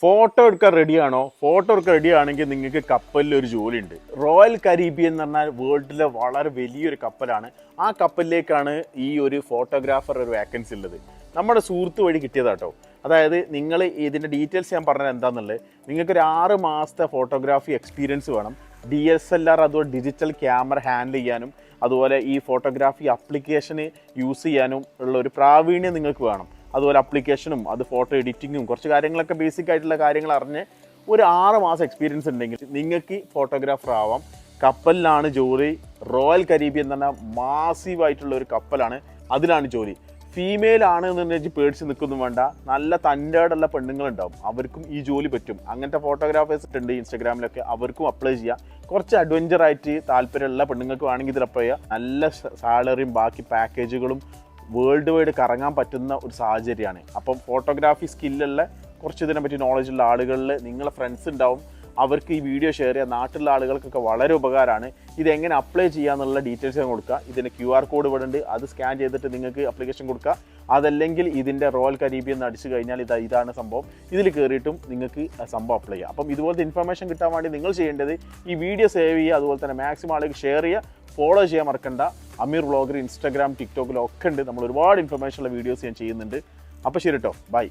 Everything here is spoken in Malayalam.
ഫോട്ടോ എടുക്കാൻ റെഡിയാണോ? ഫോട്ടോ എടുക്കാൻ റെഡി ആണെങ്കിൽ നിങ്ങൾക്ക് കപ്പലിൽ ഒരു ജോലിയുണ്ട്. റോയൽ കരീബിയൻ എന്ന് പറഞ്ഞാൽ വേൾഡിലെ വളരെ വലിയൊരു കപ്പലാണ്. ആ കപ്പലിലേക്കാണ് ഈ ഒരു ഫോട്ടോഗ്രാഫർ ഒരു വേക്കൻസി ഉള്ളത്. നമ്മുടെ സുഹൃത്ത് വഴി കിട്ടിയതാട്ടോ. അതായത് നിങ്ങൾ ഇതിൻ്റെ ഡീറ്റെയിൽസ് ഞാൻ പറഞ്ഞത് എന്താണെന്നുള്ളത്, നിങ്ങൾക്കൊരു 6 മാസത്തെ ഫോട്ടോഗ്രാഫി എക്സ്പീരിയൻസ് വേണം. DSLR അതുപോലെ ഡിജിറ്റൽ ക്യാമറ ഹാൻഡിൽ ചെയ്യാനും അതുപോലെ ഈ ഫോട്ടോഗ്രാഫി ആപ്ലിക്കേഷന് യൂസ് ചെയ്യാനും ഉള്ള ഒരു പ്രാവീണ്യം നിങ്ങൾക്ക് വേണം. അതുപോലെ അപ്ലിക്കേഷനും അത് ഫോട്ടോ എഡിറ്റിങ്ങും കുറച്ച് കാര്യങ്ങളൊക്കെ ബേസിക് ആയിട്ടുള്ള കാര്യങ്ങൾ അറിഞ്ഞ് ഒരു 6 മാസം എക്സ്പീരിയൻസ് ഉണ്ടെങ്കിൽ നിങ്ങൾക്ക് ഫോട്ടോഗ്രാഫർ ആവാം. കപ്പലിലാണ് ജോലി. റോയൽ കരീബിയൻ എന്ന് പറഞ്ഞാൽ മാസീവായിട്ടുള്ള ഒരു കപ്പലാണ്, അതിലാണ് ജോലി. ഫീമെയിൽ ആണ് എന്നുണ്ടെങ്കിൽ പേടിച്ച് നിൽക്കൊന്നും വേണ്ട, നല്ല തൻ്റെടുള്ള പെണ്ണുങ്ങളുണ്ടാവും, അവർക്കും ഈ ജോലി പറ്റും. അങ്ങനത്തെ ഫോട്ടോഗ്രാഫേഴ്സ് ഉണ്ട് ഇൻസ്റ്റാഗ്രാമിലൊക്കെ, അവർക്കും അപ്ലൈ ചെയ്യാം. കുറച്ച് അഡ്വഞ്ചറായിട്ട് താല്പര്യമുള്ള പെണ്ണുങ്ങൾക്ക് വേണമെങ്കിൽ ഇതിൽ അപ്ലൈ ചെയ്യാം. നല്ല സാലറിയും ബാക്കി പാക്കേജുകളും വേൾഡ് വൈഡ് കറങ്ങാൻ പറ്റുന്ന ഒരു സാഹചര്യമാണ്. അപ്പം ഫോട്ടോഗ്രാഫി സ്കില്ലുള്ള കുറച്ച് ഇതിനെപ്പറ്റി നോളജുള്ള ആളുകളിൽ നിങ്ങളെ ഫ്രണ്ട്സ് ഉണ്ടാവും, അവർക്ക് ഈ വീഡിയോ ഷെയർ ചെയ്യുക. നാട്ടിലുള്ള ആളുകൾക്കൊക്കെ വളരെ ഉപകാരമാണ്. ഇതെങ്ങനെ അപ്ലൈ ചെയ്യാന്നുള്ള ഡീറ്റെയിൽസ് ഞാൻ കൊടുക്കുക. ഇതിൻ്റെ QR കോഡ് ഇവിടെ ഉണ്ട്, അത് സ്കാൻ ചെയ്തിട്ട് നിങ്ങൾക്ക് അപ്ലിക്കേഷൻ കൊടുക്കുക. അതല്ലെങ്കിൽ ഇതിൻ്റെ റോയൽ കരീബിയൻ എന്ന് അടിച്ചു കഴിഞ്ഞാൽ ഇതാണ് സംഭവം. ഇതിൽ കയറിയിട്ടും നിങ്ങൾക്ക് സംഭവം അപ്ലൈ ചെയ്യാം. അപ്പം ഇതുപോലത്തെ ഇൻഫർമേഷൻ കിട്ടാൻ വേണ്ടി നിങ്ങൾ ചെയ്യേണ്ടത് ഈ വീഡിയോ സേവ് ചെയ്യുക, അതുപോലെ തന്നെ മാക്സിമം ആളുകൾക്ക് ഷെയർ ചെയ്യുക, ഫോളോ ചെയ്യാൻ മറക്കണ്ട. അമീർ വ്ളോഗർ ഇൻസ്റ്റാഗ്രാം ടിക്ടോക്കിലൊക്കെ ഉണ്ട്. നമ്മൾ ഒരുപാട് ഇൻഫർമേഷനുള്ള വീഡിയോസ് ഞാൻ ചെയ്യുന്നുണ്ട്. അപ്പോൾ ശരി കേട്ടോ, ബൈ.